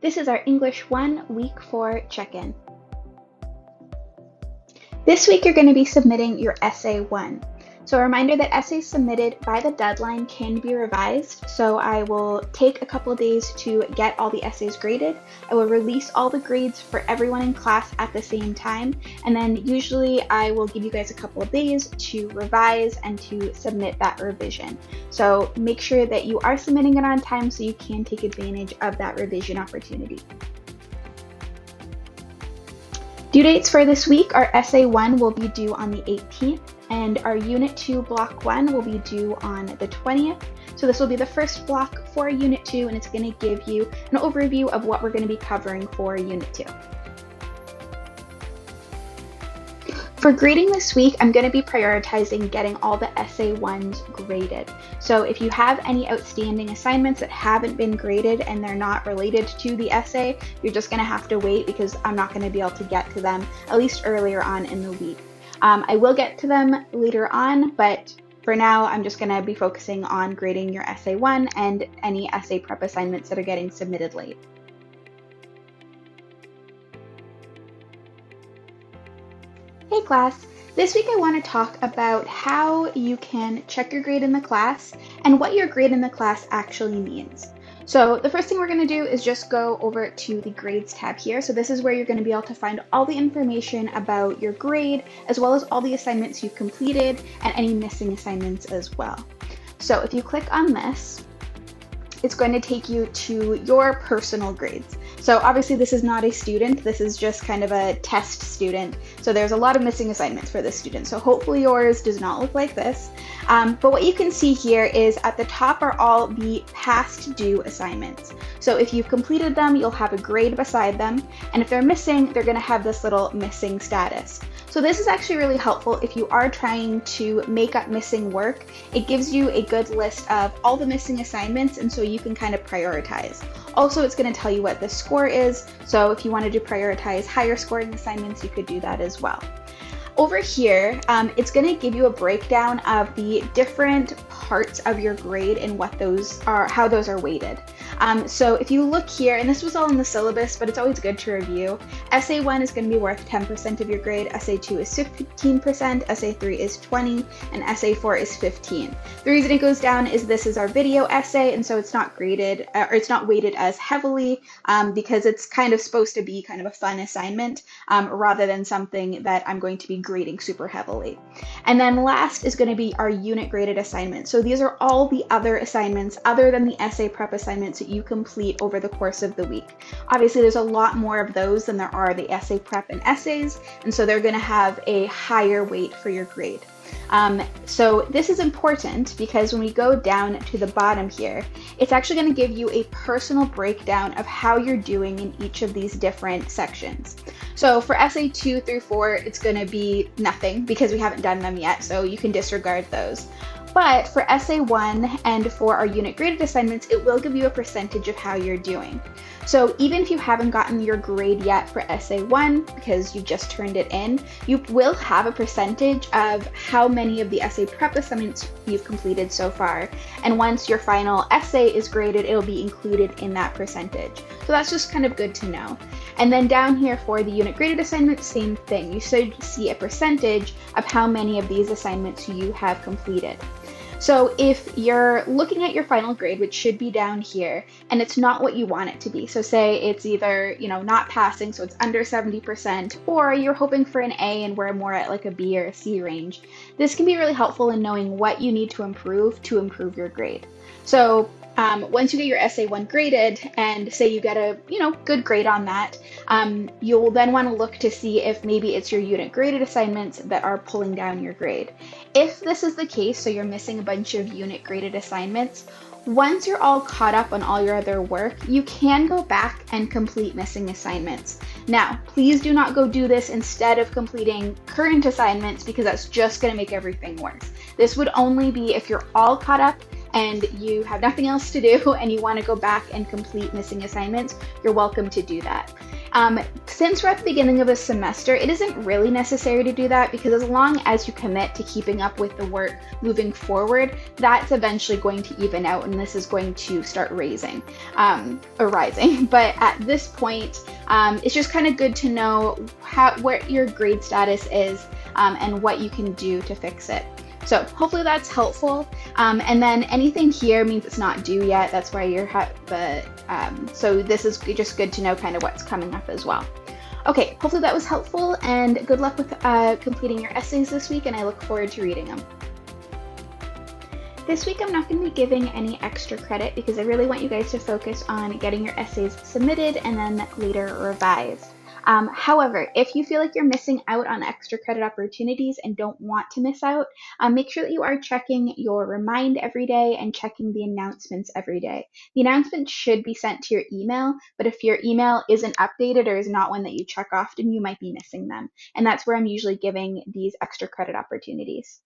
This is our English 1 Week 4 check-in. This week you're going to be submitting your Essay 1. So a reminder that essays submitted by the deadline can be revised. So I will take a couple days to get all the essays graded. I will release all the grades for everyone in class at the same time. And then usually I will give you guys a couple of days to revise and to submit that revision. So make sure that you are submitting it on time so you can take advantage of that revision opportunity. Due dates for this week, our Essay 1 will be due on the 18th, and our Unit 2 Block 1 will be due on the 20th. So this will be the first block for Unit 2, and it's going to give you an overview of what we're going to be covering for Unit 2. For grading this week, I'm going to be prioritizing getting all the Essay 1s graded. So if you have any outstanding assignments that haven't been graded and they're not related to the essay, you're just going to have to wait because I'm not going to be able to get to them at least earlier on in the week. I will get to them later on, but for now, I'm just going to be focusing on grading your Essay 1 and any essay prep assignments that are getting submitted late. Hey class! This week I want to talk about how you can check your grade in the class and what your grade in the class actually means. So the first thing we're going to do is just go over to the grades tab here. So this is where you're going to be able to find all the information about your grade, as well as all the assignments you've completed and any missing assignments as well. So if you click on this, it's going to take you to your personal grades. So obviously this is not a student, this is just kind of a test student. So there's a lot of missing assignments for this student. So hopefully yours does not look like this. But what you can see here is at the top are all the past due assignments. So if you've completed them, you'll have a grade beside them. And if they're missing, they're gonna have this little missing status. So this is actually really helpful if you are trying to make up missing work. It gives you a good list of all the missing assignments, and so you can kind of prioritize. Also, it's going to tell you what the score is, so if you wanted to prioritize higher scoring assignments, you could do that as well. Over here, it's going to give you a breakdown of the different parts of your grade and what those are, how those are weighted. So if you look here, and this was all in the syllabus, but it's always good to review, Essay 1 is going to be worth 10% of your grade, Essay 2 is 15%, Essay 3 is 20%, and Essay 4 is 15%. The reason it goes down is this is our video essay, and so it's not graded, or it's not weighted as heavily because it's kind of supposed to be kind of a fun assignment rather than something that I'm going to be grading super heavily. And then last is going to be our unit graded assignments. So these are all the other assignments other than the essay prep assignments that you complete over the course of the week. Obviously there's a lot more of those than there are the essay prep and essays, and so they're going to have a higher weight for your grade. So this is important because when we go down to the bottom here, it's actually going to give you a personal breakdown of how you're doing in each of these different sections. So for Essay 2 through 4, it's going to be nothing because we haven't done them yet, so you can disregard those. But for Essay 1 and for our unit graded assignments, it will give you a percentage of how you're doing. So even if you haven't gotten your grade yet for Essay 1 because you just turned it in, you will have a percentage of how many of the essay prep assignments you've completed so far. And once your final essay is graded, it'll be included in that percentage. So that's just kind of good to know. And then down here for the unit graded assignments, same thing. You should see a percentage of how many of these assignments you have completed. So if you're looking at your final grade, which should be down here, and it's not what you want it to be, so say it's either, not passing, so it's under 70%, or you're hoping for an A and we're more at like a B or a C range, this can be really helpful in knowing what you need to improve your grade. So once you get your Essay 1 graded and say you get a good grade on that, you'll then want to look to see if maybe it's your unit graded assignments that are pulling down your grade. If this is the case, so you're missing a bunch of unit graded assignments, once you're all caught up on all your other work, you can go back and complete missing assignments. Now, please do not go do this instead of completing current assignments because that's just going to make everything worse. This would only be if you're all caught up and you have nothing else to do and you want to go back and complete missing assignments, you're welcome to do that. Since we're at the beginning of a semester, it isn't really necessary to do that because as long as you commit to keeping up with the work moving forward, that's eventually going to even out and this is going to start raising or rising. But at this point, it's just kind of good to know what your grade status is and what you can do to fix it. So hopefully that's helpful. And then anything here means it's not due yet. That's why you're so this is just good to know kind of what's coming up as well. Okay, hopefully that was helpful and good luck with completing your essays this week and I look forward to reading them. This week I'm not going to be giving any extra credit because I really want you guys to focus on getting your essays submitted and then later revised. However, if you feel like you're missing out on extra credit opportunities and don't want to miss out, make sure that you are checking your Remind every day and checking the announcements every day. The announcements should be sent to your email, but if your email isn't updated or is not one that you check often, you might be missing them. And that's where I'm usually giving these extra credit opportunities.